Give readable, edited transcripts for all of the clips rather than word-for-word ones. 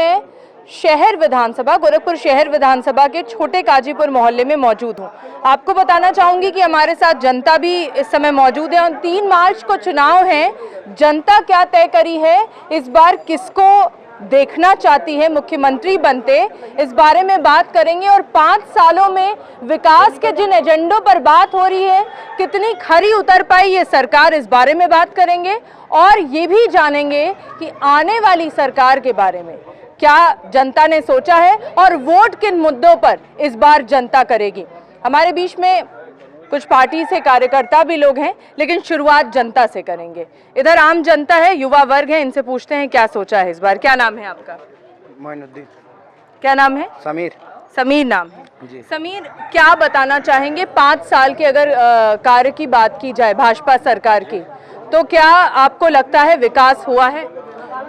मैं शहर विधानसभा, गोरखपुर शहर विधानसभा के छोटे काजीपुर मोहल्ले में मौजूद हूं। आपको बताना चाहूंगी कि हमारे साथ जनता भी इस समय मौजूद है और 3 मार्च को चुनाव है। जनता क्या तय करी है, इस बार किसको देखना चाहती है मुख्यमंत्री बनते, इस बारे में बात करेंगे। और 5 सालों में विकास के जिन एजेंडों पर बात हो रही है, कितनी खरी उतर पाई ये सरकार, इस बारे में बात करेंगे। और ये भी जानेंगे कि आने वाली सरकार के बारे में क्या जनता ने सोचा है और वोट किन मुद्दों पर इस बार जनता करेगी। हमारे बीच में कुछ पार्टी से कार्यकर्ता भी लोग हैं, लेकिन शुरुआत जनता से करेंगे। इधर आम जनता है, युवा वर्ग है, इनसे पूछते हैं क्या सोचा है इस बार। क्या नाम है आपका? मोइनुद्दीन। क्या नाम है? समीर। समीर नाम है जी। समीर, क्या बताना चाहेंगे 5 साल के अगर कार्य की बात की जाए भाजपा सरकार की, तो क्या आपको लगता है विकास हुआ है?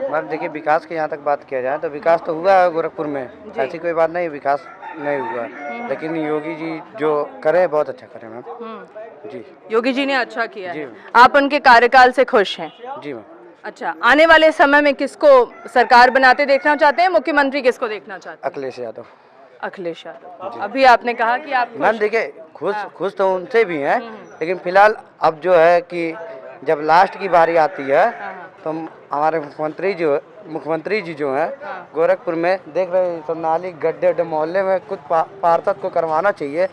मैम देखिए, विकास की यहाँ तक बात किया जाए तो विकास तो हुआ है गोरखपुर में, ऐसी कोई बात नहीं, विकास नहीं हुआ, लेकिन योगी जी जो करे बहुत अच्छा करे मैम। जी, योगी जी ने अच्छा किया है। आप उनके कार्यकाल से खुश हैं? जी मैम। अच्छा, आने वाले समय में किसको सरकार बनाते देखना चाहते हैं, मुख्यमंत्री किसको देखना चाहते हैं? अखिलेश यादव। अखिलेश यादव। अभी आपने कहा कि आप मैम देखिए, खुश तो उनसे भी हैं, लेकिन फिलहाल अब जो है कि जब लास्ट की बारी आती है तो हमारे मुख्यमंत्री जी जो हैं गोरखपुर में देख रहे हैं, सब नाली गड्ढे मोहल्ले में कुछ पार्षद को करवाना चाहिए,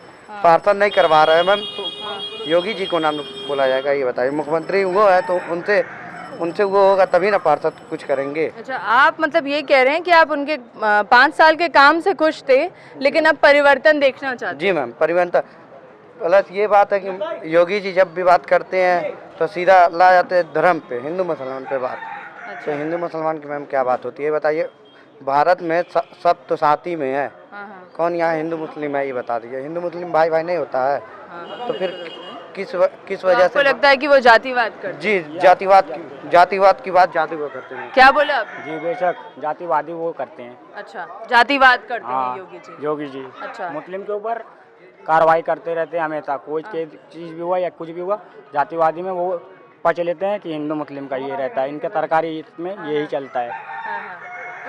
पार्षद नहीं करवा रहे हैं मैम, तो योगी जी को नाम बोला जाएगा, ये बताइए। मुख्यमंत्री वो है तो उनसे वो होगा तभी ना पार्षद कुछ करेंगे। अच्छा, आप मतलब ये कह रहे हैं कि आप उनके 5 साल के काम से खुश थे, लेकिन अब परिवर्तन देखना चाहते हैं? जी मैम, परिवर्तन प्लस ये बात है कि योगी जी जब भी बात करते हैं तो सीधा ला जाते हैं धर्म पे, हिंदू मुसलमान पे बात। अच्छा। तो हिंदू मुसलमान की मैम क्या बात होती है बताइए? भारत में सब तो साथ ही में है, कौन यहाँ हिंदू मुस्लिम है ये बता दीजिए। हिंदू मुस्लिम भाई भाई नहीं होता है, तो फिर किस वजह से लगता है कि वो जातिवाद करते? जी, जातिवाद की बात जाति वो करते हैं। क्या बोले आप? जी बेशक, जातिवादी वो करते हैं। अच्छा, जातिवाद करते हैं योगी जी। अच्छा, मुस्लिम के ऊपर कार्रवाई करते रहते हैं हमेशा, कोई चीज़ भी हुआ या कुछ भी हुआ, जातिवादी में वो पच लेते हैं कि हिंदू मुस्लिम का ये रहता है, इनके सरकारी में यही चलता है।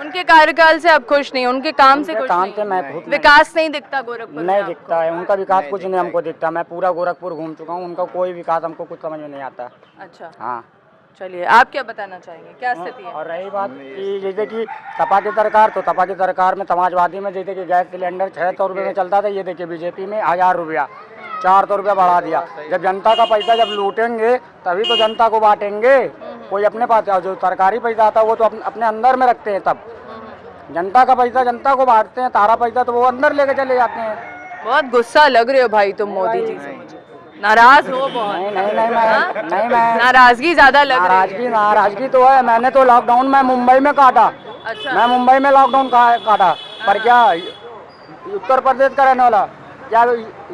उनके कार्यकाल से आप खुश नहीं? उनके काम से खुश नहीं? मैं खुद विकास नहीं दिखता गोरखपुर? नहीं दिखता है उनका विकास, कुछ नहीं हमको दिखता। मैं पूरा गोरखपुर घूम चुका हूँ, उनका कोई विकास हमको कुछ समझ में नहीं आता। अच्छा, हाँ। चलिए, आप क्या बताना चाहेंगे, क्या स्थिति है? और रही बात कि जैसे कि सपा की सरकार, तो सपा की सरकार में समाजवादी में जैसे कि गैस सिलेंडर 600 रुपये में चलता था, ये देखिए बीजेपी में 1000 रुपया 400 रुपया बढ़ा दिया। जब जनता का पैसा जब लूटेंगे तभी तो जनता को बांटेंगे, कोई अपने पास जो सरकारी पैसा आता है वो तो अपने अंदर में रखते हैं, तब जनता का पैसा जनता को बांटते हैं, तारा पैसा तो वो अंदर लेके चले जाते हैं। बहुत गुस्सा लग रहे हो भाई तुम मोदी जी से, नाराज हो बहुत? नहीं, मैं नाराजगी ज्यादा लग रही है। नाराजगी तो है, मैंने तो लॉकडाउन में मुंबई में काटा। अच्छा। मैं मुंबई में लॉकडाउन काटा, पर क्या उत्तर प्रदेश का रहने वाला, क्या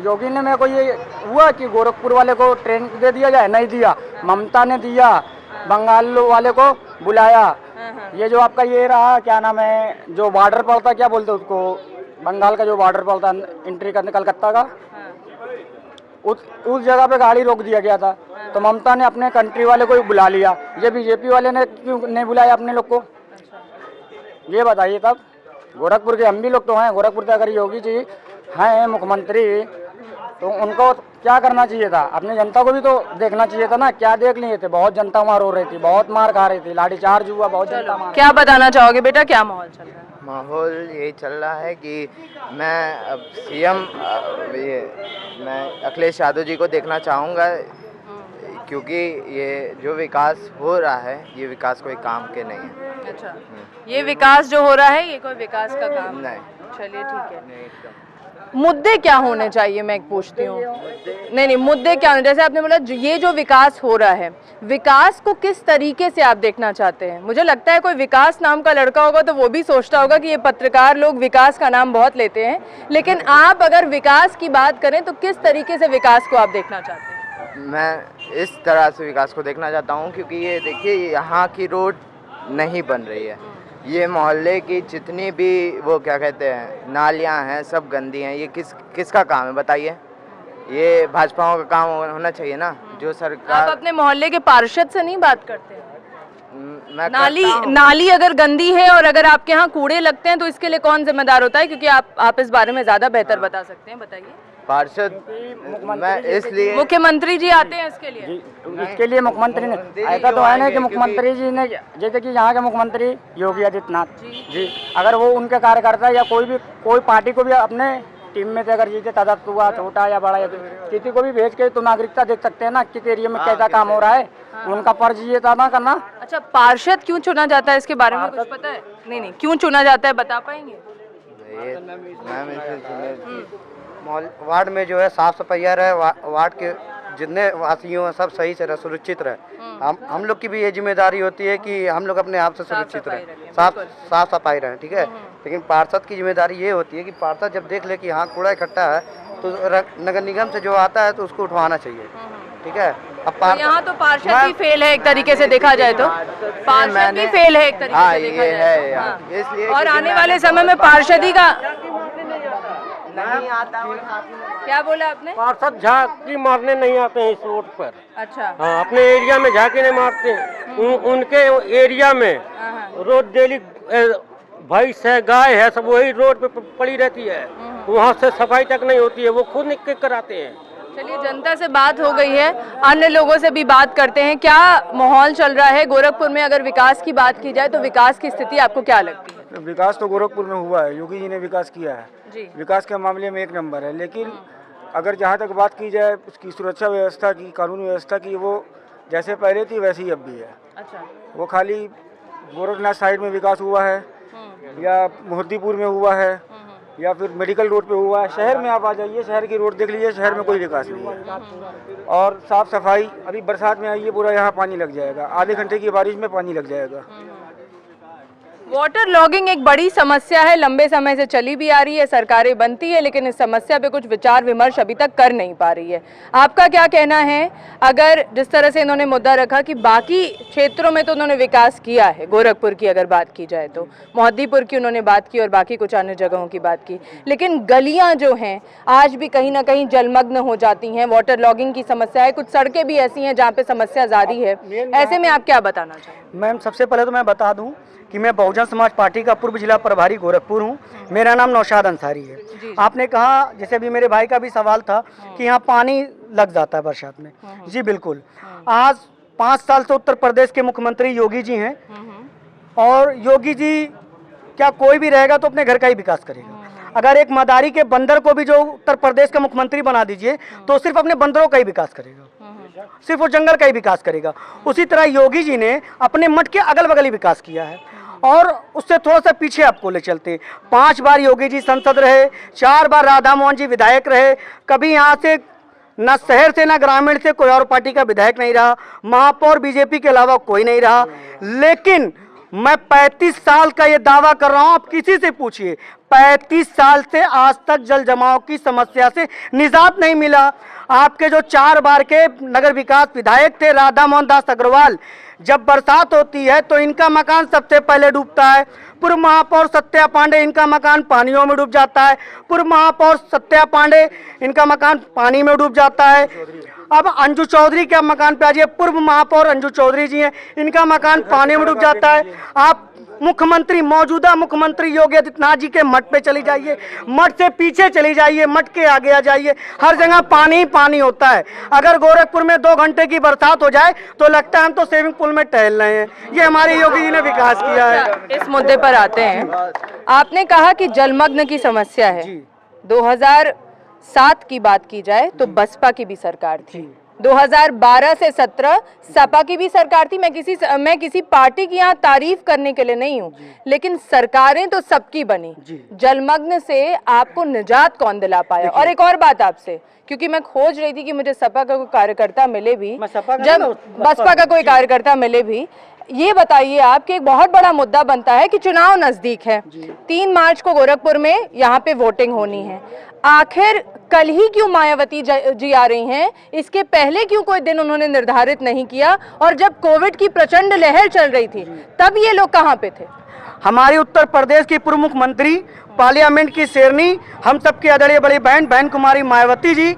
योगी ने मेरे को ये हुआ कि गोरखपुर वाले को ट्रेन दे दिया जाए? नहीं दिया। ममता ने दिया, बंगाल वाले को बुलाया। ये जो आपका ये रहा, क्या नाम है, जो बॉर्डर पड़ता, क्या बोलते उसको, बंगाल का जो बॉर्डर पड़ता एंट्री करने कलकत्ता का, उस जगह पे गाड़ी रोक दिया गया था, तो ममता ने अपने कंट्री वाले को बुला लिया। ये बीजेपी वाले ने क्यों नहीं बुलाया अपने लोग को, ये बताइए। तब गोरखपुर के हम भी लोग तो हैं, गोरखपुर के अगर योगी जी हैं मुख्यमंत्री तो उनको क्या करना चाहिए था? अपनी जनता को भी तो देखना चाहिए था ना, क्या देख लिए थे? बहुत जनता वहाँ रो रही थी, बहुत मार खा रही थी, लाठीचार्ज हुआ, बहुत जनता मार। क्या बताना चाहोगे बेटा, क्या माहौल चल रहा है? माहौल ये चल रहा है कि मैं अब सीएम मैं अखिलेश यादव जी को देखना चाहूँगा, क्योंकि ये जो विकास हो रहा है ये विकास कोई काम के नहीं है। अच्छा, ये विकास जो हो रहा है ये कोई विकास का काम नहीं। चलिए ठीक है। मुद्दे क्या होने चाहिए, मैं पूछती हूँ। नहीं, मुद्दे क्या होने, जैसे आपने बोला ये जो विकास हो रहा है, विकास को किस तरीके से आप देखना चाहते हैं? मुझे लगता है कोई विकास नाम का लड़का होगा तो वो भी सोचता होगा कि ये पत्रकार लोग विकास का नाम बहुत लेते हैं, लेकिन आप अगर विकास की बात करें तो किस तरीके से विकास को आप देखना चाहते हैं? मैं इस तरह से विकास को देखना चाहता हूँ, क्योंकि ये देखिए यहाँ की रोड नहीं बन रही है, ये मोहल्ले की जितनी भी वो क्या कहते हैं नालियाँ हैं सब गंदी हैं। ये किसका काम है बताइए? ये भाजपाओं का काम होना चाहिए ना, जो सरकार। आप अपने मोहल्ले के पार्षद से नहीं बात करते हैं? मैं नाली करता हूँ। नाली अगर गंदी है और अगर आपके यहाँ कूड़े लगते हैं तो इसके लिए कौन जिम्मेदार होता है? क्योंकि आप इस बारे में ज्यादा बेहतर बता सकते हैं, बताइए। पार्षद मैं इसलिए मुख्यमंत्री जी आते हैं इसके लिए। इसके लिए मुख्यमंत्री ने ऐसा तो है ना कि मुख्यमंत्री जी ने, जैसे कि यहाँ के मुख्यमंत्री योगी आदित्यनाथ जी, अगर वो उनके कार्यकर्ता या कोई पार्टी को भी अपने टीम में से अगर जैसे तदस्त हुआ, छोटा या बड़ा या किसी को भी भेज के तो नागरिकता देख सकते हैं ना किस एरिया में कैसा काम हो रहा है। उनका फर्ज ये था ना करना। अच्छा, पार्षद क्यों चुना जाता है, इसके बारे में कुछ पता है? नहीं, क्यों चुना जाता है बता पाएंगे? वार्ड में जो है साफ सफाइया रहे, वार्ड के जितने वासियों हैं सब सही से रहे, सुरक्षित रहे। हम लोग की भी ये जिम्मेदारी होती है कि हम लोग अपने आप से सुरक्षित रहें, साफ सफाई रहें, ठीक है। लेकिन पार्षद की जिम्मेदारी ये होती है कि पार्षद जब देख ले कि हाँ कूड़ा इकट्ठा है तो नगर निगम से जो आता है तो उसको उठवाना चाहिए, ठीक है। अब यहाँ तो पार्षद भी फेल है एक तरीके से देखा जाए तो, पार्षद भी फेल है एक तरीके से देखा जाए। हाँ। इसलिए और आने वाले समय में पार्षदी का नहीं आता। क्या बोला आपने? पार्षद झांकी मारने नहीं आते हैं इस रोड पर। अच्छा। हाँ, अपने एरिया में झांकी नहीं मारते हैं। उनके एरिया में रोज डेली भैंस है, गाय है, सब वही रोड पे पड़ी रहती है। वहाँ से सफाई तक नहीं होती है, वो खुद निकल कर आते हैं। चलिए, जनता से बात हो गई है, अन्य लोगों से भी बात करते हैं। क्या माहौल चल रहा है गोरखपुर में? अगर विकास की बात की जाए तो विकास की स्थिति आपको क्या लगती है? विकास तो गोरखपुर में हुआ है, योगी जी ने विकास किया है जी। विकास के मामले में एक नंबर है। लेकिन अगर जहाँ तक बात की जाए उसकी सुरक्षा व्यवस्था की, कानून व्यवस्था की, वो जैसे पहले थी वैसे ही अब भी है। अच्छा। वो खाली गोरखनाथ साइड में विकास हुआ है या मोहद्दीपुर में हुआ है या फिर मेडिकल रोड पे हुआ है। शहर में आप आ जाइए, शहर की रोड देख लीजिए, शहर में कोई विकास नहीं है। और साफ सफाई, अभी बरसात में आइए पूरा यहाँ पानी लग जाएगा, आधे घंटे की बारिश में पानी लग जाएगा। वाटर लॉगिंग एक बड़ी समस्या है, लंबे समय से चली भी आ रही है, सरकारें बनती है लेकिन इस समस्या पे कुछ विचार विमर्श अभी तक कर नहीं पा रही है। आपका क्या कहना है? अगर जिस तरह से इन्होंने मुद्दा रखा कि बाकी क्षेत्रों में तो उन्होंने विकास किया है, गोरखपुर की अगर बात की जाए तो मोहद्दीपुर की उन्होंने बात की और बाकी कुछ अन्य जगहों की बात की, लेकिन गलियां जो हैं आज भी कहीं ना कहीं जलमग्न हो जाती हैं, वाटर लॉगिंग की समस्या है, कुछ सड़कें भी ऐसी हैं जहाँ पे समस्या जारी है। ऐसे में आप क्या बताना चाहेंगे? मैम, सबसे पहले तो मैं बता दूं कि मैं बहुजन समाज पार्टी का पूर्व जिला प्रभारी गोरखपुर हूं। मेरा नाम नौशाद अंसारी है। आपने कहा, जैसे अभी मेरे भाई का भी सवाल था कि यहाँ पानी लग जाता है बरसात में। जी बिल्कुल। आज 5 साल से उत्तर प्रदेश के मुख्यमंत्री योगी जी हैं और योगी जी क्या कोई भी रहेगा तो अपने घर का ही विकास करेगा। अगर एक मदारी के बंदर को भी जो उत्तर प्रदेश का मुख्यमंत्री बना दीजिए तो सिर्फ अपने बंदरों का ही विकास करेगा, सिर्फ वो जंगल का ही विकास करेगा। उसी तरह योगी जी ने अपने मठ के अगल बगल ही विकास किया है और उससे थोड़ा सा पीछे आपको ले चलते। 5 बार योगी जी सांसद रहे, 4 बार राधा मोहन जी विधायक रहे। कभी यहाँ से न शहर से न ग्रामीण से कोई और पार्टी का विधायक नहीं रहा, महापौर बीजेपी के अलावा कोई नहीं रहा। लेकिन मैं 35 साल का ये दावा कर रहा हूँ, आप किसी से पूछिए, 35 साल से आज तक जल जमाव की समस्या से निजात नहीं मिला। आपके जो 4 बार के नगर विकास विधायक थे राधा मोहन दास अग्रवाल, जब बरसात होती है तो इनका मकान सबसे पहले डूबता है। पूर्व महापौर सत्या पांडे, इनका मकान पानियों में डूब जाता है। पूर्व महापौर सत्या पांडे, इनका मकान पानी में डूब जाता है। अब अंजू चौधरी के मकान पे आ जाइए, पूर्व महापौर अंजू चौधरी जी हैं, इनका मकान पानी में डूब जाता है। आप मुख्यमंत्री, मौजूदा मुख्यमंत्री योगी आदित्यनाथ जी के मठ पे चली जाइए, मठ से पीछे चली जाइए, मठ के आगे आ जाइए, हर जगह पानी ही पानी होता है। अगर गोरखपुर में 2 घंटे की बरसात हो जाए तो लगता है हम तो स्विमिंग पूल में टहल रहे हैं। ये हमारे योगी जी ने विकास किया है। इस मुद्दे पर आते हैं। आपने कहा कि जलमग्न की समस्या है। 2007 की बात की जाए तो बसपा की भी सरकार थी, 2012 से 17 सपा की भी सरकार थी। मैं किसी पार्टी की यहाँ तारीफ करने के लिए नहीं हूँ, लेकिन सरकारें तो सबकी बनी। जलमग्न से आपको निजात कौन दिला पाया? और एक और बात आपसे, क्योंकि मैं खोज रही थी कि मुझे सपा का कोई कार्यकर्ता मिले भी, जब बसपा का कोई कार्यकर्ता मिले भी, ये बताइए आप कि एक बहुत बड़ा मुद्दा बनता है कि चुनाव नजदीक है, 3 मार्च को गोरखपुर में यहाँ पे वोटिंग होनी है। आखिर कल ही क्यों मायावती जी आ रही हैं? इसके पहले क्यों कोई दिन उन्होंने निर्धारित नहीं किया? और जब कोविड की प्रचंड लहर चल रही थी तब ये लोग कहाँ पे थे? हमारी उत्तर प्रदेश की पूर्व मुख्यमंत्री, पार्लियामेंट की शेरनी, हम सबकी आदरणीय बड़ी बहन कुमारी मायावती जी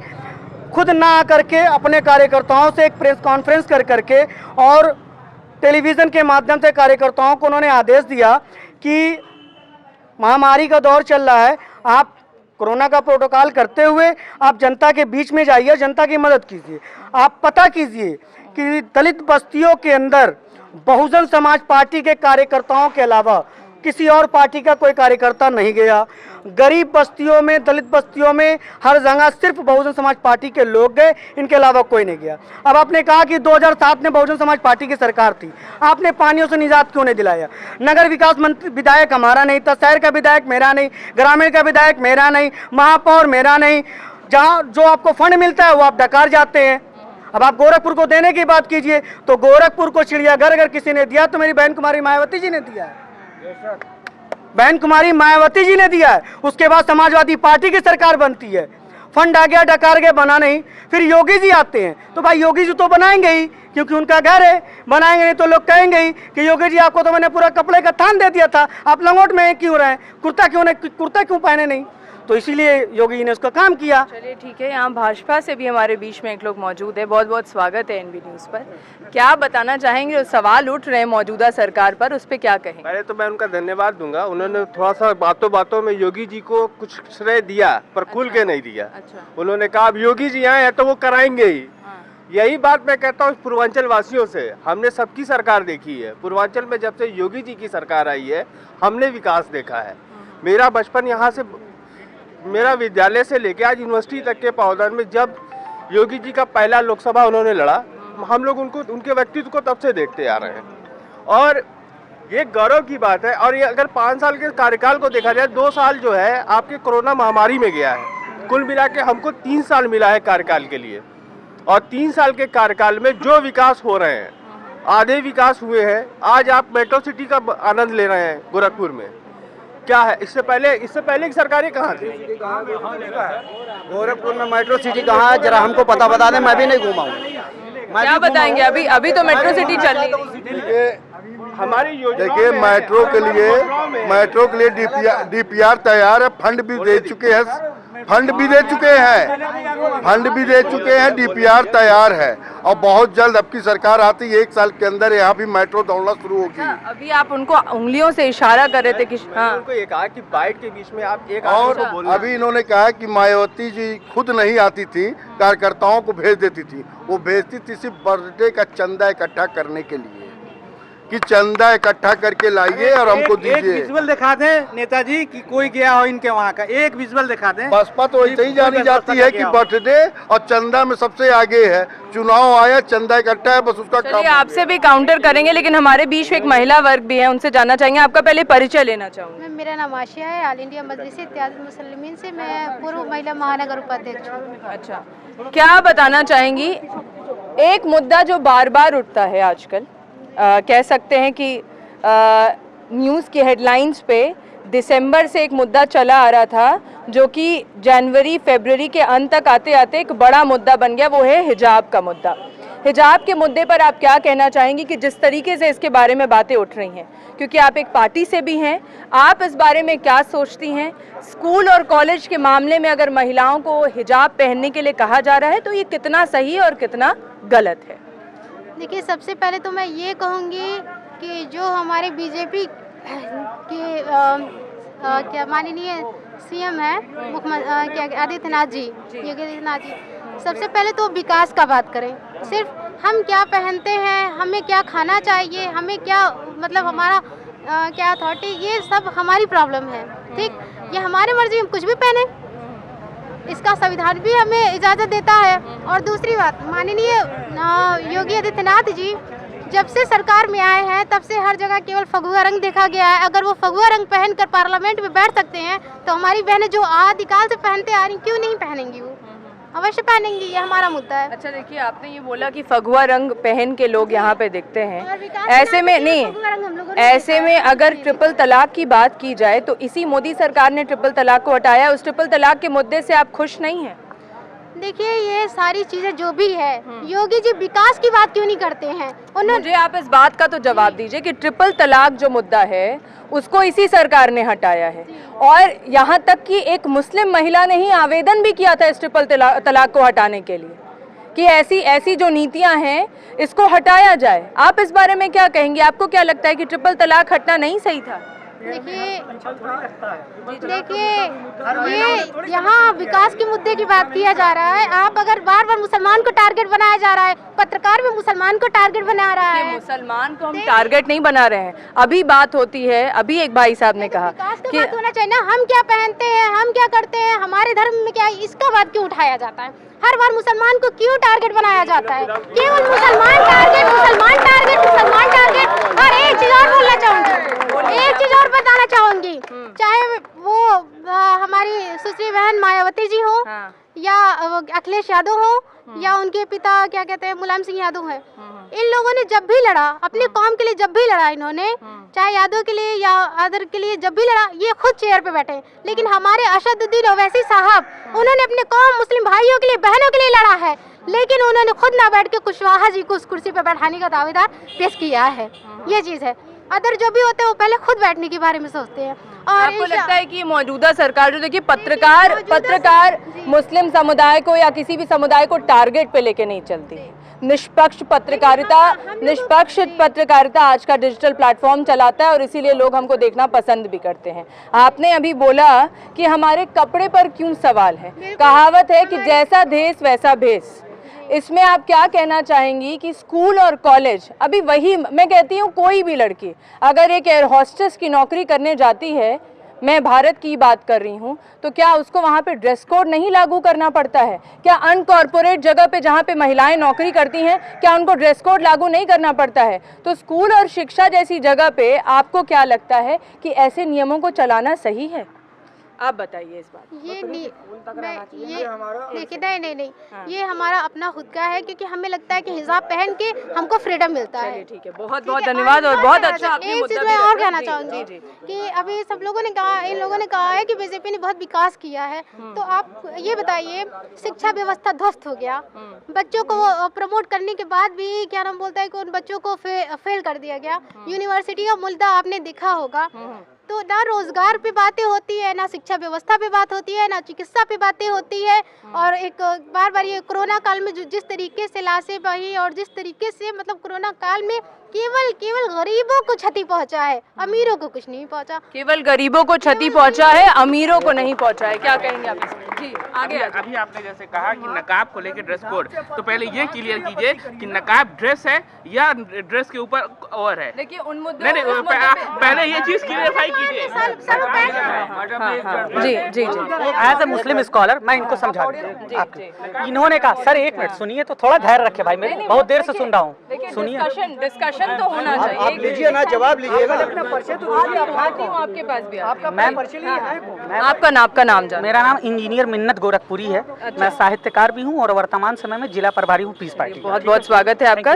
खुद ना आकर के अपने कार्यकर्ताओं से एक प्रेस कॉन्फ्रेंस कर करके और टेलीविज़न के माध्यम से कार्यकर्ताओं को उन्होंने आदेश दिया कि महामारी का दौर चल रहा है, आप कोरोना का प्रोटोकॉल करते हुए आप जनता के बीच में जाइए, जनता की मदद कीजिए। आप पता कीजिए कि दलित बस्तियों के अंदर बहुजन समाज पार्टी के कार्यकर्ताओं के अलावा किसी और पार्टी का कोई कार्यकर्ता नहीं गया। गरीब बस्तियों में, दलित बस्तियों में हर जगह सिर्फ बहुजन समाज पार्टी के लोग गए, इनके अलावा कोई नहीं गया। अब आपने कहा कि 2007 में बहुजन समाज पार्टी की सरकार थी, आपने पानियों से निजात क्यों नहीं दिलाया? नगर विकास मंत्री विधायक हमारा नहीं था, शहर का विधायक मेरा नहीं, ग्रामीण का विधायक मेरा नहीं, महापौर मेरा नहीं। जहाँ जो आपको फंड मिलता है वो आप डकार जाते हैं। अब आप गोरखपुर को देने की बात कीजिए तो गोरखपुर को चिड़ियाघर अगर किसी ने दिया तो मेरी बहन कुमारी मायावती जी ने दिया है, बहन कुमारी मायावती जी ने दिया है। उसके बाद समाजवादी पार्टी की सरकार बनती है, फंड आ गया, डकार गए, बना नहीं। फिर योगी जी आते हैं तो भाई योगी जी तो बनाएंगे ही, क्योंकि उनका घर है, बनाएंगे नहीं तो लोग कहेंगे ही कि योगी जी आपको तो मैंने पूरा कपड़े का थान दे दिया था, आप लंगोट में क्यों रहे, कुर्ता क्यों पहने नहीं, तो इसीलिए योगी जी ने उसका काम किया। चलिए ठीक है, यहाँ भाजपा से भी हमारे बीच में एक लोग मौजूद है। बहुत बहुत स्वागत है एनबी न्यूज़ पर। क्या बताना चाहेंगे, जो सवाल उठ रहे हैं मौजूदा सरकार पर, उस पर क्या कहें? पहले तो मैं उनका धन्यवाद दूंगा, उन्होंने थोड़ा सा बातों बातों में योगी जी को कुछ श्रेय दिया पर खुल के नहीं दिया। अच्छा। उन्होंने कहा अब योगी जी आए हैं तो वो कराएंगे ही। यही बात मैं कहता हूँ पूर्वांचल वासियों से, हमने सबकी सरकार देखी है। पूर्वांचल में जब से योगी जी की सरकार आई है हमने विकास देखा है। मेरा बचपन यहाँ से, मेरा विद्यालय से लेके आज यूनिवर्सिटी तक के पावदान में जब योगी जी का पहला लोकसभा उन्होंने लड़ा, हम लोग उनको, उनके व्यक्तित्व को तब से देखते आ रहे हैं और ये गौरव की बात है। और ये अगर 5 साल के कार्यकाल को देखा जाए, 2 साल जो है आपके कोरोना महामारी में गया है, कुल मिला के हमको 3 साल मिला है कार्यकाल के लिए। और 3 साल के कार्यकाल में जो विकास हो रहे हैं, आधे विकास हुए हैं। आज आप मेट्रो सिटी का आनंद ले रहे हैं गोरखपुर में, क्या है? इससे पहले की सरकारें कहाँ थी? गोरखपुर में मेट्रो सिटी कहाँ है, जरा हमको पता बता दें, मैं भी नहीं घूमा हूँ। क्या बताएंगे? अभी तो मेट्रो सिटी चल रही है। हमारी योजना देखिए, मेट्रो के लिए डीपीआर तैयार है, फंड भी दे चुके हैं, डीपीआर तैयार है और बहुत जल्द अब की सरकार आती है, 1 साल के अंदर यहाँ भी मेट्रो दौड़ना शुरू होगी। अभी आप उनको उंगलियों से इशारा कर रहे थे कि हाँ, उनको ये कहा कि बाइट के बीच में आप एक और अभी इन्होंने कहा कि मायावती जी खुद नहीं आती थी, कार्यकर्ताओं को भेज देती थी। वो भेजती थी सिर्फ बर्थडे का चंदा इकट्ठा करने के लिए, कि चंदा इकट्ठा करके लाइए और हमको दीजिए। एक विजुअल दिखा दें नेताजी कि कोई गया हो इनके वहाँ का, एक विजुअल दिखा दें। बसपा तो ऐसे ही जानी जाती है कि बर्थडे और चंदा में सबसे आगे है। चुनाव आया, चंदा इकट्ठा है, बस उसका काम। आपसे भी काउंटर करेंगे, लेकिन हमारे बीच में एक महिला वर्ग भी है, उनसे जानना चाहेंगे। आपका पहले परिचय लेना चाहूँगी। मेरा नाम आशिया है, ऑल इंडिया मजलिस इत्तेहादुल मुसल्लिमीन से मैं पूर्व महिला महानगर उपाध्यक्ष हूँ। अच्छा, क्या बताना चाहेंगी? एक मुद्दा जो बार बार उठता है आजकल, कह सकते हैं कि न्यूज़ की हेडलाइंस पे दिसंबर से एक मुद्दा चला आ रहा था, जो कि जनवरी फरवरी के अंत तक आते आते एक बड़ा मुद्दा बन गया, वो है हिजाब का मुद्दा। हिजाब के मुद्दे पर आप क्या कहना चाहेंगी कि जिस तरीके से इसके बारे में बातें उठ रही हैं, क्योंकि आप एक पार्टी से भी हैं, आप इस बारे में क्या सोचती हैं? स्कूल और कॉलेज के मामले में अगर महिलाओं को हिजाब पहनने के लिए कहा जा रहा है तो ये कितना सही और कितना गलत है? देखिए, सबसे पहले तो मैं ये कहूँगी कि जो हमारे बीजेपी के क्या माननीय सीएम है क्या आदित्यनाथ जी, योगी आदित्यनाथ जी, सबसे पहले तो विकास का बात करें। सिर्फ हम क्या पहनते हैं, हमें क्या खाना चाहिए, हमें क्या मतलब हमारा क्या अथॉरिटी, ये सब हमारी प्रॉब्लम है। ठीक, ये हमारी मर्जी, हम कुछ भी पहने, इसका संविधान भी हमें इजाज़त देता है। और दूसरी बात, माननीय योगी आदित्यनाथ जी जब से सरकार में आए हैं तब से हर जगह केवल फगुआ रंग देखा गया है। अगर वो फगुआ रंग पहनकर पार्लियामेंट में बैठ सकते हैं तो हमारी बहनें जो आदिकाल से पहनते आ रही, क्यों नहीं पहनेंगी? वो अवश्य पहनेंगी, ये हमारा मुद्दा है। अच्छा, देखिए, आपने ये बोला कि फगुआ रंग पहन के लोग यहाँ पे दिखते हैं, ऐसे में नहीं, ऐसे में अगर ट्रिपल तलाक की बात की जाए तो इसी मोदी सरकार ने ट्रिपल तलाक को हटाया। उस ट्रिपल तलाक के मुद्दे से आप खुश नहीं हैं? देखिए, ये सारी चीजें जो भी है, योगी जी विकास की बात क्यों नहीं करते हैं? मुझे आप इस बात का तो जवाब दीजिए कि ट्रिपल तलाक जो मुद्दा है उसको इसी सरकार ने हटाया है, और यहाँ तक कि एक मुस्लिम महिला ने ही आवेदन भी किया था इस ट्रिपल तलाक को हटाने के लिए कि ऐसी ऐसी जो नीतियां हैं इसको हटाया जाए। आप इस बारे में क्या कहेंगे? आपको क्या लगता है कि ट्रिपल तलाक हटना नहीं सही था? देखिए ये यहाँ विकास के मुद्दे की बात किया जा रहा है। आप अगर बार बार मुसलमान को टारगेट बनाया जा रहा है, पत्रकार भी मुसलमान को टारगेट बना रहा है। मुसलमान को हम टारगेट नहीं बना रहे हैं। अभी बात होती है, अभी एक भाई साहब ने कहा कि बात होना चाहिए ना, हम क्या पहनते हैं, हम क्या करते हैं, हमारे धर्म में क्या है, इसका बात क्यों उठाया जाता है? हर बार मुसलमान को क्यों टारगेट बनाया जाता है? केवल मुसलमान टारगेट, मुसलमान टारगेट, मुसलमान टारगेट। और एक चीज और बोलना चाहूंगी, एक चीज और बताना चाहूंगी, चाहे वो हमारी सुश्री बहन मायावती जी हो या अखिलेश यादव हो या उनके पिता क्या कहते हैं मुलायम सिंह यादव है, इन लोगों ने जब भी लड़ा अपने कौम के लिए, जब भी लड़ा इन्होंने, चाहे यादव के लिए या अदर के लिए, जब भी लड़ा ये खुद चेयर पे बैठे। लेकिन हमारे अशदुद्दीन ओवैसी साहब, उन्होंने अपने कौम मुस्लिम भाइयों के लिए, बहनों के लिए लड़ा है, लेकिन उन्होंने खुद ना बैठ के कुशवाहा जी को उस कुर्सी पे बैठाने का दावेदार पेश किया है। ये चीज है। अदर जो भी होते हैं वो पहले खुद बैठने के बारे में सोचते हैं। और आपको लगता है कि मौजूदा सरकार जो, देखिए पत्रकार मुस्लिम समुदाय को या किसी भी समुदाय को टारगेट पे लेके नहीं चलती। निष्पक्ष पत्रकारिता आज का डिजिटल प्लेटफॉर्म चलाता है और इसीलिए लोग हमको देखना पसंद भी करते हैं। आपने अभी बोला कि हमारे कपड़े पर क्यों सवाल है। कहावत है कि जैसा देश वैसा भेष। इसमें आप क्या कहना चाहेंगी कि स्कूल और कॉलेज, अभी वही मैं कहती हूँ, कोई भी लड़की अगर एक एयर हॉस्टेस की नौकरी करने जाती है, मैं भारत की बात कर रही हूँ, तो क्या उसको वहाँ पे ड्रेस कोड नहीं लागू करना पड़ता है? क्या अनकॉर्पोरेट जगह पे जहाँ पे महिलाएं नौकरी करती हैं, क्या उनको ड्रेस कोड लागू नहीं करना पड़ता है? तो स्कूल और शिक्षा जैसी जगह पे आपको क्या लगता है कि ऐसे नियमों को चलाना सही है? आप बताइए इस बात। ये देखिए नहीं ये हमारा अपना खुद का है, क्योंकि हमें लगता है कि हिजाब पहन के हमको फ्रीडम मिलता है। ठीक है, बहुत बहुत धन्यवाद और बहुत अच्छा आपने मुद्दा भी और कहना चाहूंगी कि अभी सब लोगों ने कहा, इन लोगों ने कहा है कि बीजेपी ने बहुत विकास किया है, तो आप ये बताइए, शिक्षा व्यवस्था ध्वस्त हो गया, बच्चों को प्रमोट करने के बाद भी क्या नाम बोलता है कि उन बच्चों को फेल कर दिया गया। यूनिवर्सिटी का मुद्दा आपने देखा होगा, तो ना रोजगार पे बातें होती है, ना शिक्षा व्यवस्था पे बात होती है, ना चिकित्सा पे बातें होती है। और एक बार बार ये कोरोना काल में जिस तरीके से लाशें बही और जिस तरीके से मतलब कोरोना काल में केवल गरीबों को क्षति पहुंचा है, अमीरों को कुछ नहीं पहुंचा। केवल गरीबों को क्षति पहुंचा है, अमीरों को नहीं पहुंचा है। क्या कहेंगे आप इसमें? जी आगे। अभी आपने जैसे कहा कि नकाब को लेकर ड्रेस कोड, तो पहले ये क्लियर कीजिए कि नकाब ड्रेस है या ड्रेस के ऊपर और है? देखिए उन मुद्दों पहले ये चीज क्लियरफाई कीजिए। जी एज ए मुस्लिम स्कॉलर मैं इनको समझा दूं। इन्होंने कहा, सर एक मिनट सुनिए, तो थोड़ा धैर्य रखे भाई, मैं बहुत देर से सुन रहा हूँ। सुनिए, डिस्कशन तो होना चाहिए। आप लीजिए ना, जवाब लीजिए ना। आपके पास भी आपका नाम जान। मेरा नाम इंजीनियर मिन्नत गोरखपुरी है। मैं साहित्यकार भी हूँ और वर्तमान समय में जिला प्रभारी हूँ पीस पार्टी। बहुत बहुत स्वागत है आपका,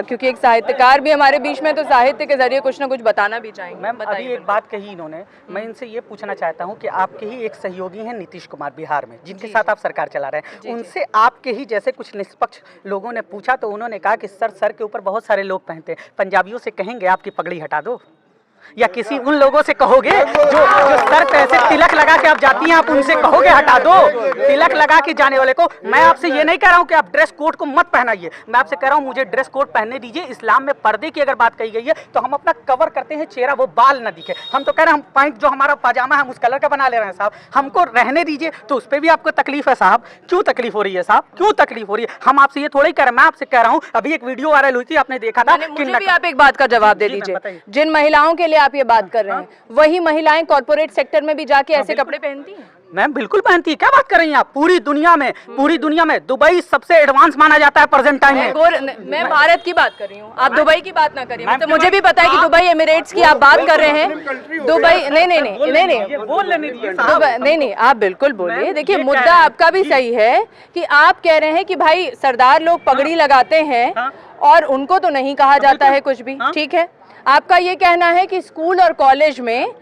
क्योंकि एक साहित्यकार भी हमारे बीच में, तो साहित्य के जरिए कुछ ना कुछ बताना भी चाहेंगे। मैम अभी एक बात कही इन्होंने, मैं इनसे ये पूछना चाहता हूँ कि आपके ही एक सहयोगी हैं नीतीश कुमार बिहार में, जिनके साथ आप सरकार चला रहे हैं, उनसे आपके ही जैसे कुछ निष्पक्ष लोगों ने पूछा, तो उन्होंने कहा कि सर के ऊपर बहुत सारे लोग पहनते हैं, पंजाबियों से कहेंगे आपकी पगड़ी हटा दो, या किसी उन लोगों से कहोगे जो सर पे ऐसे तिलक लगा के आप जाती हैं, आप उनसे कहोगे हटा दो तिलक लगा के जाने वाले को? मैं आपसे ये नहीं कह रहा हूँ कि आप ड्रेस कोड को मत पहनाइए, मैं आपसे कह रहा हूँ मुझे ड्रेस कोड पहनने दीजिए। इस्लाम में पर्दे की अगर बात कही गई है तो हम अपना कवर करते हैं चेहरा, वो बाल न दिखे। हम तो कह रहे हैं, हम पैंट जो हमारा पाजामा है हम उस कलर का बना ले रहे हैं साहब, हमको रहने दीजिए। तो उस पर भी आपको तकलीफ है साहब? क्यों तकलीफ हो रही है साहब, क्यों तकलीफ हो रही है? हम आपसे ये थोड़ा ही कह रहे हैं, मैं आपसे कह रहा हूँ, अभी एक वीडियो वायरल हुई थी, आपने देखा था। मुझे भी आप एक बात का जवाब दे दीजिए, जिन महिलाओं के लिए आप ये बात कर रहे हैं, वही महिलाएं कॉर्पोरेट सेक्टर में भी जाके ऐसे कपड़े पहनती हैं? मैम बिल्कुल पहनती है। क्या बात कर रही हैं आप? पूरी दुनिया में दुबई सबसे एडवांस माना जाता है प्रेजेंट टाइम में। मैं भारत की बात कर रही हूँ, आप दुबई की बात ना करिए। तो मुझे भी पता है कि दुबई एमिरेट्स की आप बात कर रहे हैं। दुबई नहीं, आप बिल्कुल बोलिए। देखिए मुद्दा आपका भी सही है कि आप कह रहे हैं कि भाई सरदार लोग पगड़ी लगाते हैं और उनको तो नहीं कहा जाता है कुछ भी, ठीक है। आपका ये कहना है कि स्कूल और कॉलेज में,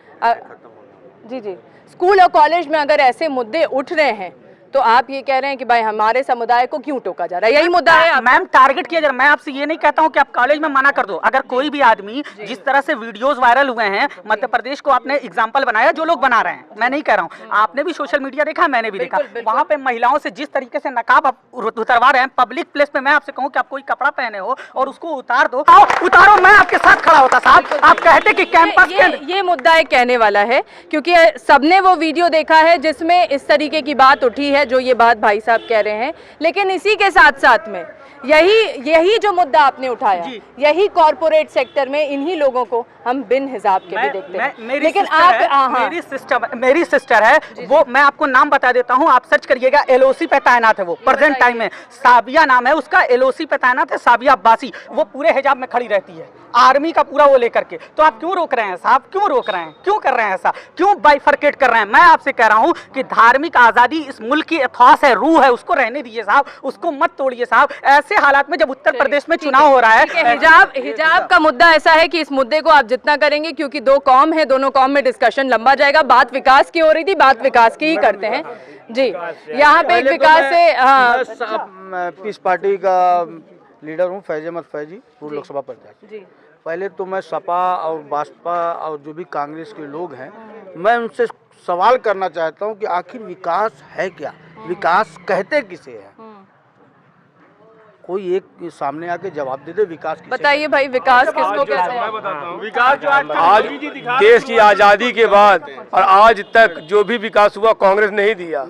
जी स्कूल और कॉलेज में अगर ऐसे मुद्दे उठ रहे हैं तो आप ये कह रहे हैं कि भाई हमारे समुदाय को क्यों टोका जा रहा है, यही मुद्दा है? मैम टारगेट किया जा रहा है। मैं आपसे ये नहीं कहता हूँ कि आप कॉलेज में मना कर दो। अगर कोई भी आदमी जिस तरह से वीडियोस वायरल हुए हैं, मध्य प्रदेश को आपने एग्जाम्पल बनाया, जो लोग बना रहे हैं, मैं नहीं कह रहा हूँ, आपने भी सोशल मीडिया देखा, मैंने भी देखा, वहाँ पे महिलाओं से जिस तरीके से नकाब आप उतरवा रहे हैं पब्लिक प्लेस पे, मैं आपसे कहूँ कि आप कोई कपड़ा पहने हो और उसको उतार दो, उतारो, मैं आपके साथ खड़ा होता साहब। आप कहते कि कैंपस ये मुद्दा एक कहने वाला है, क्योंकि सबने वो वीडियो देखा है जिसमें इस तरीके की बात उठी है जो ये बात भाई साहब कह रहे हैं। लेकिन इसी के साथ साथ में यही जो मुद्दा आपने उठाया, यही कॉर्पोरेट सेक्टर में इन्हीं लोगों को हम बिन हिसाब के भी देखते हैं। लेकिन आप मेरी सिस्टर है, वो मैं आपको नाम बता देता हूँ, आप सर्च करिएगा, LOC पे तैनात है वो प्रेजेंट टाइम में, साबिया नाम है उसका, LOC पे तैनात है, साबिया अब्बासी। वो पूरे हिजाब में खड़ी रहती है, आर्मी का पूरा वो लेकर के। तो आप क्यों रोक रहे हैं साहब, क्यों रोक रहे हैं, क्यों कर रहे हैं ऐसा, क्यों बाइफरकेट कर रहे हैं? मैं आपसे कह रहा हूं कि धार्मिक आजादी इस मुल्क की एथॉस है, रूह है, उसको रहने दीजिए साहब, उसको मत तोड़िए साहब। ऐसे हालात में जब उत्तर प्रदेश में चुनाव हो रहा है, हिजाब का मुद्दा ऐसा है कि इस मुद्दे को आप जितना करेंगे, क्योंकि दो कौम है, दोनों कौम में डिस्कशन लंबा जाएगा। बात विकास की हो रही थी, बात विकास की ही करते हैं जी। यहाँ पे एक विकास से पीस पार्टी का लीडर हूँ, फैज अहमद फैजी, पूर्व लोकसभा प्रत्याशी। पहले तो मैं सपा और बसपा और जो भी कांग्रेस के लोग हैं, मैं उनसे सवाल करना चाहता हूं कि आखिर विकास है क्या, विकास कहते किसे हैं? कोई एक सामने आके जवाब दे दे, विकास बताइए भाई, विकास किसको कहते हैं? विकास जो आज देश की आज़ादी के बाद और आज तक जो भी विकास हुआ कांग्रेस नहीं दिया।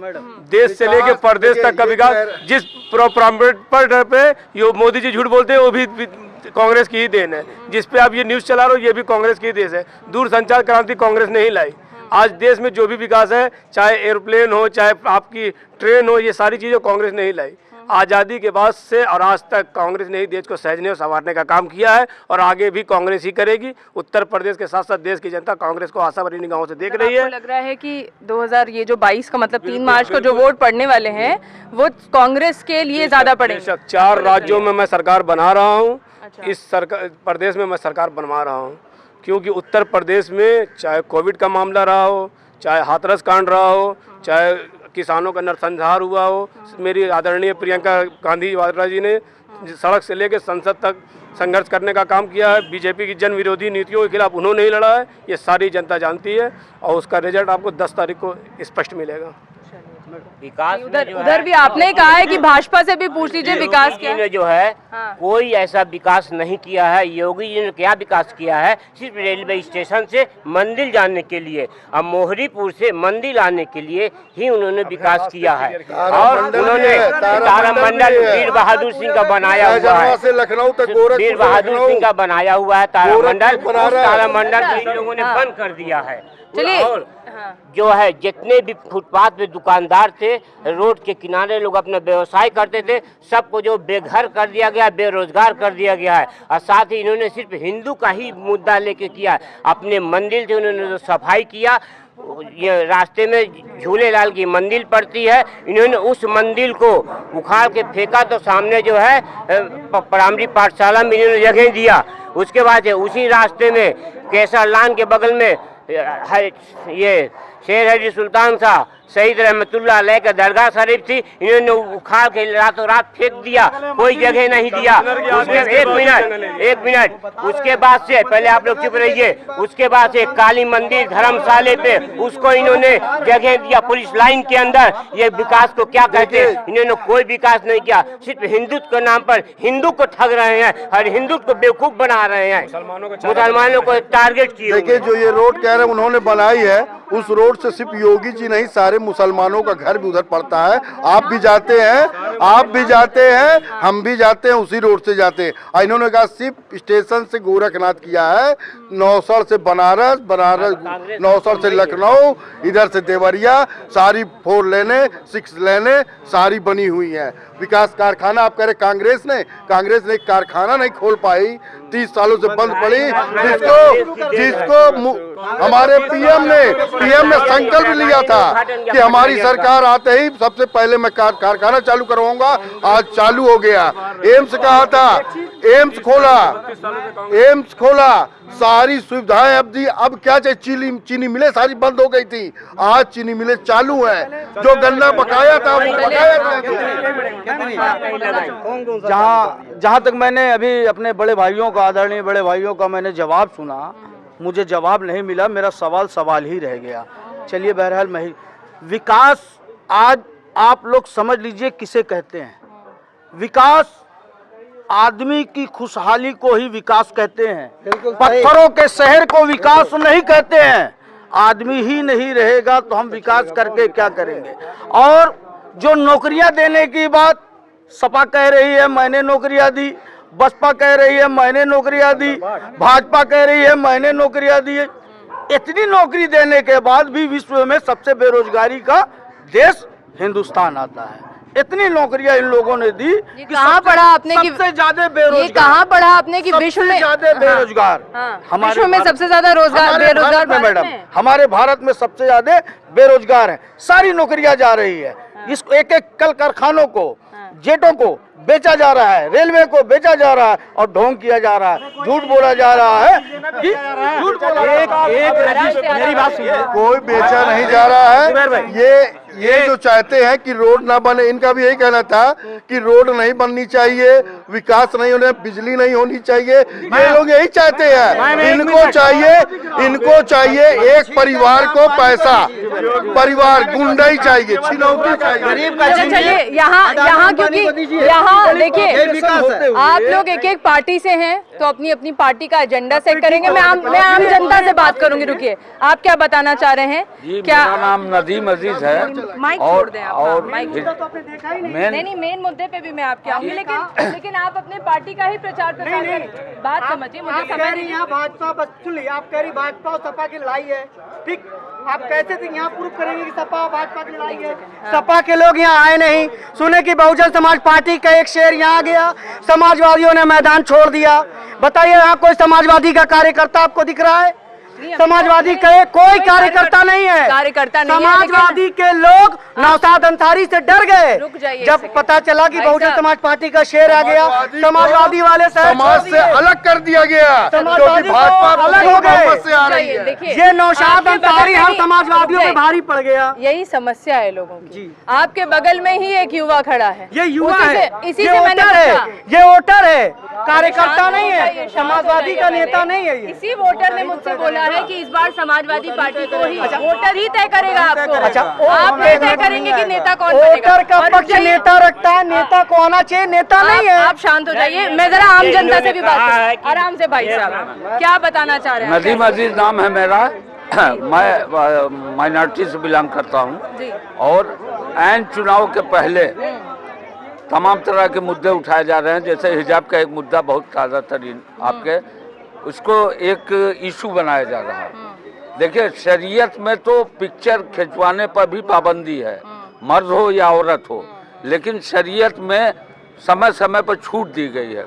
देश से लेके प्रदेश तक का विकास, जिस पर पे ये मोदी जी झूठ बोलते हैं वो भी कांग्रेस की ही देन है। जिस पे आप ये न्यूज़ चला रहे हो ये भी कांग्रेस की देश है। दूरसंचार क्रांति कांग्रेस नहीं लाई। आज देश में जो भी विकास है, चाहे एरोप्लेन हो, चाहे आपकी ट्रेन हो, ये सारी चीज़ें कांग्रेस नहीं लाई। आज़ादी के बाद से और आज तक कांग्रेस ने ही देश को सहेजने और संवारने का काम किया है और आगे भी कांग्रेस ही करेगी। उत्तर प्रदेश के साथ साथ देश की जनता कांग्रेस को आशा भरी निगाहों से देख रही है। लग रहा है कि 2022 का मतलब 3 मार्च को जो वोट पड़ने वाले हैं वो कांग्रेस के लिए ज्यादा पड़ेंगे। 4 राज्यों में मैं सरकार बना रहा हूँ। इस सरकार प्रदेश में मैं सरकार बनवा रहा हूँ, क्योंकि उत्तर प्रदेश में चाहे कोविड का मामला रहा हो, चाहे हाथरस कांड रहा हो, चाहे किसानों का नरसंहार हुआ हो, मेरी आदरणीय प्रियंका गांधी वाड्रा जी ने सड़क से लेकर संसद तक संघर्ष करने का काम किया है। बीजेपी की जन विरोधी नीतियों के खिलाफ उन्होंने ही लड़ा है, ये सारी जनता जानती है और उसका रिजल्ट आपको 10 तारीख को स्पष्ट मिलेगा। विकास उधर भी आपने कहा है कि भाजपा से भी पूछ लीजिए विकास क्या ने जो है कोई ऐसा विकास नहीं किया है। योगी जी ने क्या विकास किया है? सिर्फ रेलवे स्टेशन से मंदिर जाने के लिए और मोहरीपुर से मंदिर आने के लिए ही उन्होंने विकास किया है। और उन्होंने तारामंडल वीर बहादुर सिंह का बनाया हुआ है, वीर बहादुर सिंह का बनाया हुआ है तारामंडल। उस तारामंडल को इन लोगों ने बंद कर दिया है। और जो है जितने भी फुटपाथ पे दुकानदार थे, रोड के किनारे लोग अपना व्यवसाय करते थे, सबको जो बेघर कर दिया गया, बेरोजगार कर दिया गया है। और साथ ही इन्होंने सिर्फ हिंदू का ही मुद्दा लेके किया। अपने मंदिर से उन्होंने जो सफाई किया, ये रास्ते में झूलेलाल की मंदिर पड़ती है, इन्होंने उस मंदिर को उखाड़ के फेंका तो सामने जो है प्राइमरी पाठशाला में इन्होंने जगह दिया। उसके बाद उसी रास्ते में केसर लान के बगल में ये शेर हरी सुल्तान शाह शहीद रहमतुल्लाह अलैह का दरगाह शरीफ थी, इन्होंने उखाड़ के रातों रात फेंक दिया, कोई जगह नहीं दिया। उसके एक मिनट उसके बाद से, पहले आप लोग चुप रहिए, उसके बाद से काली मंदिर धर्मशाले पे उसको इन्होंने जगह दिया पुलिस लाइन के अंदर। ये विकास को क्या कहते हैं? इन्होंने कोई विकास नहीं किया, सिर्फ हिंदुत्व के नाम पर हिंदू को ठग रहे हैं और हिंदुत्व को बेवकूफ बना रहे हैं, मुसलमानों को टारगेट किए। देखिए जो ये रोड कह रहे हैं उन्होंने बनाई है, उस रोड से सिर्फ योगी जी नहीं सारे मुसलमानों का घर भी उधर पड़ता है। आप भी जाते हैं, आप भी जाते हैं, हम भी जाते हैं, उसी रोड से जाते हैं। इन्होंने कहा सिर्फ स्टेशन से गोरखनाथ किया है, नौसर से बनारस, नौसर से लखनऊ, इधर से देवरिया, सारी 4 लेने 6 लेने सारी बनी हुई हैं। विकास कारखाना आप कह रहे कांग्रेस ने एक कारखाना नहीं खोल पाई, 30 सालों से बंद पड़ी, जिसको हमारे पीएम ने संकल्प लिया था कि हमारी सरकार आते ही सबसे पहले मैं कारखाना चालू करवाऊंगा। आज चालू हो गया। एम्स कहा था, एम्स खोला, सारी सुविधाएं अब दी। अब क्या चाहिए? चीनी मिलें सारी बंद हो गई थी, आज चीनी मिलें चालू है। जो गन्ना बकाया था वो बकाया था। जहाँ तक मैंने अभी अपने बड़े भाइयों का, आदरणीय बड़े भाइयों का मैंने जवाब सुना, मुझे जवाब नहीं मिला, मेरा सवाल ही रह गया। चलिए बहरहाल विकास आज आप लोग समझ लीजिए किसे कहते हैं। विकास आदमी की खुशहाली को ही विकास कहते हैं। पत्थरों के शहर को विकास नहीं कहते हैं। आदमी ही नहीं रहेगा तो हम विकास करके क्या करेंगे। और जो नौकरियां देने की बात सपा कह रही है मैंने नौकरियां दी, बसपा कह रही है मैंने नौकरियां दी, भाजपा कह रही है मैंने नौकरियां दी। इतनी नौकरी देने के बाद भी विश्व में सबसे बेरोजगारी का देश हिंदुस्तान आता है। इतनी नौकरियां इन लोगों ने दी। कहाँ पढ़ा आपने कि सबसे ज्यादा बेरोजगार, ये कहाँ पढ़ा आपने कि विश्व में ज्यादा बेरोजगार, विश्व में सबसे ज्यादा बेरोजगार मैडम हमारे भारत में सबसे ज्यादा बेरोजगार है। सारी नौकरियां जा रही है। इसको एक कल कारखानों को, जेटों को बेचा जा रहा है, रेलवे को बेचा जा रहा है और ढोंग किया जा रहा है, झूठ बोला जा रहा है कि झूठ बोला। मेरी बात सुनिए, कोई बेचा नहीं जा रहा है। ये जो चाहते हैं कि रोड ना बने, इनका भी यही कहना था कि रोड नहीं बननी चाहिए, विकास नहीं होने, बिजली नहीं होनी चाहिए। ये लोग यही चाहते हैं। इनको चाहिए एक परिवार को पैसा, परिवार गुंडा ही चाहिए, छिनौती चाहिए। चलिए यहाँ क्योंकि यहाँ देखिए आप लोग एक एक पार्टी से हैं तो अपनी अपनी पार्टी का एजेंडा सेट करेंगे। मैं आम जनता से बात करूंगी। रुकिए, आप क्या बताना चाह रहे हैं? क्या मेरा नाम नदीम अजीज है माइक छोड़ दें आप। माइक नहीं, मेन मुद्दे पे भी मैं आपके आऊंगी, लेकिन आप अपने पार्टी का ही प्रचार प्रसार करें। बात समझिए, मुझे समझ नहीं। यहाँ भाजपा बस सुनिए, आप कह रही भाजपा और सपा की लड़ाई है, ठीक? आप कैसे थे यहाँ प्रूफ करेंगे कि सपा और भाजपा की लड़ाई है? सपा के लोग यहाँ आए नहीं, सुने कि बहुजन समाज पार्टी का एक शेर यहाँ गया, समाजवादियों ने मैदान छोड़ दिया। बताइए यहाँ कोई समाजवादी का कार्यकर्ता आपको दिख रहा है? समाजवादी का कोई कार्यकर्ता नहीं है। समाजवादी के लोग नौशाद अंसारी से डर गए जब पता चला कि बहुजन समाज पार्टी का शेर आ गया। समाजवादी वाले समाज से अलग कर दिया गया, समाजवादी अलग हो गए। ये नौशाद अंसारी हर समाजवादियों पे भारी पड़ गया। यही समस्या है लोगों की। आपके बगल में ही एक युवा खड़ा है। ये युवा है, इसी से मैंने पूछा। ये वोटर है, कार्यकर्ता नहीं है, समाजवादी का नेता नहीं है। इसी वोटर ने मुझसे बोला है कि इस बार समाजवादी पार्टी को ही वोटर ही तय करेगा आपको। आप तय करेंगे कि नेता कौन बनेगा। वोटर का पक्ष नेता रखता है, नेता को आना चाहिए, नेता नहीं है। आप शांत हो जाइए, मैं जरा आम जनता से भी बात करूं। आराम से भाई साहब, क्या बताना चाह रहे हैं? नदीम अजीज नाम है मेरा। मैं माइनॉरिटी से बिलोंग करता हूँ और ऐन चुनाव के पहले तमाम तरह के मुद्दे उठाए जा रहे हैं। जैसे हिजाब का एक मुद्दा बहुत ताज़ा तरीन आपके, उसको एक इशू बनाया जा रहा है। देखिए, शरीयत में तो पिक्चर खिंचवाने पर भी पाबंदी है, मर्द हो या औरत हो, लेकिन शरीयत में समय समय पर छूट दी गई है।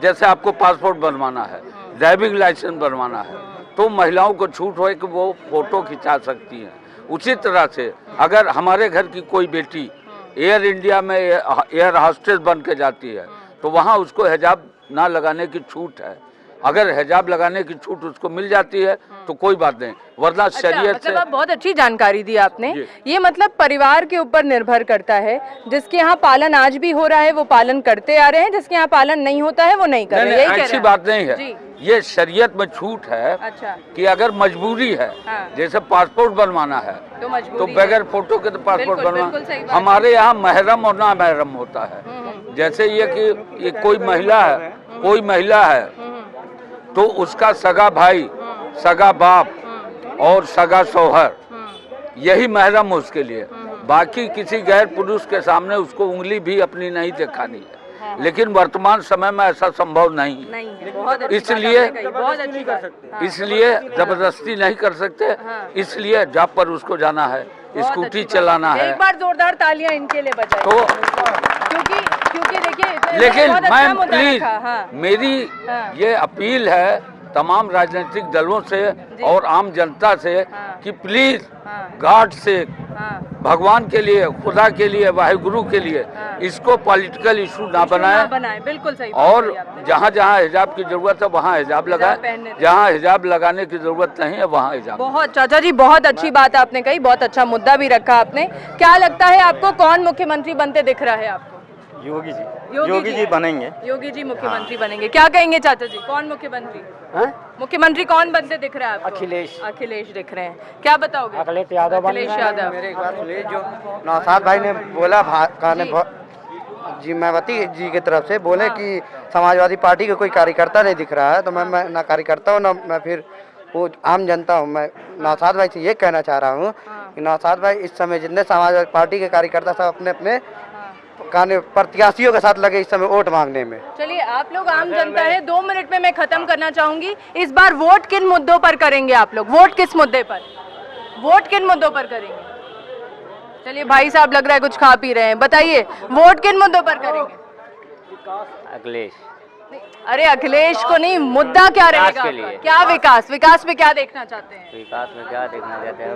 जैसे आपको पासपोर्ट बनवाना है, ड्राइविंग लाइसेंस बनवाना है, तो महिलाओं को छूट हो कि वो फोटो खिंचा सकती हैं। उसी तरह से अगर हमारे घर की कोई बेटी एयर इंडिया में एयर होस्टेस बन के जाती है तो वहाँ उसको हिजाब ना लगाने की छूट है। अगर हिजाब लगाने की छूट उसको मिल जाती है तो कोई बात नहीं, वरना शरीयत से। आप बहुत अच्छी जानकारी दी आपने। ये मतलब परिवार के ऊपर निर्भर करता है। जिसके यहाँ पालन आज भी हो रहा है वो पालन करते आ रहे हैं, जिसके यहाँ पालन नहीं होता है वो नहीं कर रहे। यही ऐसी बात नहीं है, ये शरीयत में छूट है। कि अगर मजबूरी है, जैसे पासपोर्ट बनवाना है तो बगैर फोटो के तो पासपोर्ट बनवाना। हमारे यहाँ महरम और ना महरम होता है। जैसे ये कि ये कोई महिला है तो उसका सगा भाई, सगा बाप और सगा शौहर यही महरम है उसके लिए। बाकी किसी गैर पुरुष के सामने उसको उंगली भी अपनी नहीं दिखानी है। लेकिन वर्तमान समय में ऐसा संभव नहीं है। इसलिए जबरदस्ती नहीं कर सकते। इसलिए जब पर उसको जाना है, स्कूटी चलाना है। एक बार जोरदार तालियां इनके लिए बजाएं। तो क्योंकि क्योंकि देखिए लेकिन बहुत अच्छा मैम मुद्दा प्लीज रखा, हाँ। मेरी ये अपील है तमाम राजनीतिक दलों से और आम जनता से कि प्लीज गॉड से भगवान के लिए, खुदा के लिए, वाहिगुरु के लिए इसको पॉलिटिकल इशू ना बनाए। बिल्कुल सही। और जहाँ जहाँ हिजाब की जरूरत है वहाँ हिजाब लगाए, जहाँ हिजाब लगाने की जरूरत नहीं है वहाँ हिजाब। बहुत चाचा जी, बहुत अच्छी बात आपने कही, बहुत अच्छा मुद्दा भी रखा आपने। क्या लगता है आपको कौन मुख्यमंत्री बनते दिख रहा है आपको? योगी जी बनेंगे। योगी जी मुख्यमंत्री बनेंगे। क्या कहेंगे चाचा जी, कौन मुख्यमंत्री? मुख्यमंत्री कौन बनते दिख रहा है आपको? अखिलेश दिख रहे हैं। क्या बताओगे? अखिलेश यादव। मेरे एक बात सुनिए, जो नौशाद भाई ने बोला जी मायावती जी की तरफ से बोले कि समाजवादी पार्टी का कोई कार्यकर्ता नहीं दिख रहा है, तो मैं ना कार्यकर्ता हूँ ना मैं फिर वो आम जनता हूँ। मैं नौशाद भाई से ये कहना चाह रहा हूँ कि नौशाद भाई इस समय जितने समाजवादी पार्टी के कार्यकर्ता सब अपने अपने प्रत्याशियों के साथ लगे इस समय वोट मांगने में। चलिए, आप लोग आम जनता है, 2 मिनट में मैं खत्म करना चाहूंगी। इस बार वोट किन मुद्दों पर करेंगे आप लोग? वोट किस मुद्दे पर? वोट किन मुद्दों पर करेंगे? चलिए, भाई साहब लग रहा है कुछ खा पी रहे हैं, बताइए वोट किन मुद्दों पर करेंगे? अखिलेश। अरे अखिलेश को नहीं, मुद्दा क्या रहेगा? क्या विकास? विकास में क्या देखना चाहते हैं? विकास में क्या देखना चाहते हैं?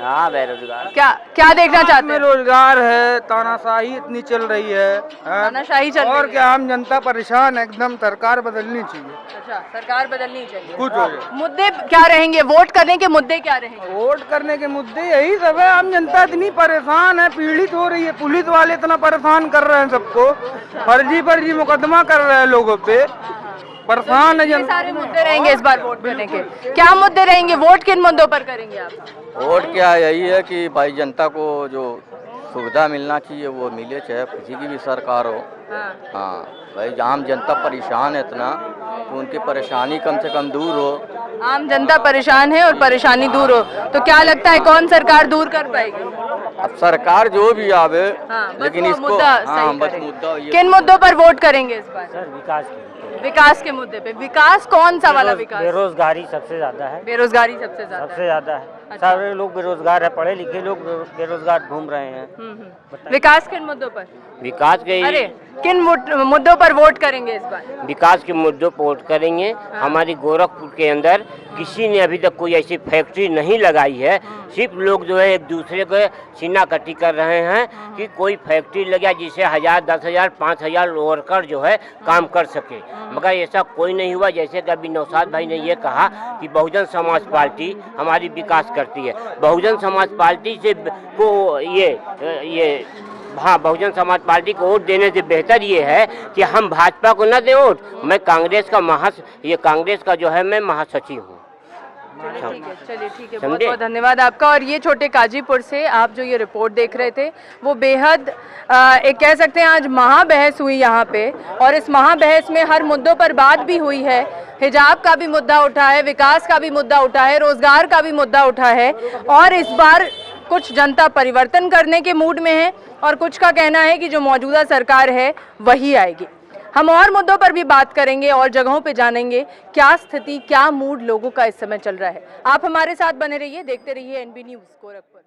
हाँ, बेरोजगार। क्या देखना चाहते हैं? रोजगार है, तानाशाही इतनी चल रही है, तानाशाही चल रही है। और क्या, आम जनता परेशान है एकदम। सरकार बदलनी चाहिए। अच्छा, सरकार बदलनी चाहिए। कुछ हो जाए। मुद्दे क्या रहेंगे? वोट करने के मुद्दे क्या रहेंगे? वोट करने के मुद्दे यही सब है। आम जनता इतनी परेशान है, पीड़ित हो रही है। पुलिस वाले इतना परेशान कर रहे हैं सबको, फर्जी मुकदमा कर रहे हैं लोगों पे, परेशान है जनता। सारे मुद्दे रहेंगे इस बार वोट करने के। क्या मुद्दे रहेंगे? वोट किन मुद्दों पर करेंगे आप? वोट क्या, यही है कि भाई जनता को जो सुविधा मिलना चाहिए वो मिले, चाहे किसी की भी सरकार हो। हाँ भाई, आम जनता परेशान है इतना, तो उनकी परेशानी कम से कम दूर हो। आम जनता परेशान है और परेशानी दूर हो, तो क्या लगता है कौन सरकार दूर कर पाएगी? अब सरकार जो भी आवे, लेकिन इसको मुद्दा किन मुद्दों पर वोट करेंगे इस बार? सर, विकास के मुद्दे पे। विकास कौन सा वाला विकास? बेरोजगारी सबसे ज्यादा है। बेरोजगारी सबसे ज्यादा है। सारे लोग बेरोजगार है, पढ़े लिखे लोग बेरोजगार घूम रहे हैं। विकास किन मुद्दों पर? विकास के किन मुद्दों पर वोट करेंगे इस बार? विकास के मुद्दों पर वोट करेंगे। हमारी गोरखपुर के अंदर किसी ने अभी तक कोई ऐसी फैक्ट्री नहीं लगाई है। सिर्फ लोग जो है एक दूसरे को छीनाकटी कर रहे हैं कि कोई फैक्ट्री लगे जिसे 1000, 10,000, 5,000 वर्कर जो है काम कर सके, मगर ऐसा कोई नहीं हुआ। जैसे कि अभी नौशाद भाई ने ये कहा कि बहुजन समाज पार्टी हमारी विकास करती है। बहुजन समाज पार्टी से को ये हाँ, बहुजन समाज पार्टी को वोट देने से बेहतर ये है कि हम भाजपा को न दें वोट। मैं कांग्रेस का जो है मैं महासचिव हूँ। चलिए ठीक है, बहुत बहुत धन्यवाद आपका। और ये छोटे काजीपुर से आप जो ये रिपोर्ट देख रहे थे, वो बेहद एक कह सकते हैं आज महाबहस हुई यहाँ पे, और इस महाबहस में हर मुद्दों पर बात भी हुई है। हिजाब का भी मुद्दा उठा है, विकास का भी मुद्दा उठा है, रोजगार का भी मुद्दा उठा है, और इस बार कुछ जनता परिवर्तन करने के मूड में है और कुछ का कहना है कि जो मौजूदा सरकार है वही आएगी। हम और मुद्दों पर भी बात करेंगे और जगहों पे जानेंगे क्या स्थिति, क्या मूड लोगों का इस समय चल रहा है। आप हमारे साथ बने रहिए, देखते रहिए NB न्यूज़ गोरखपुर।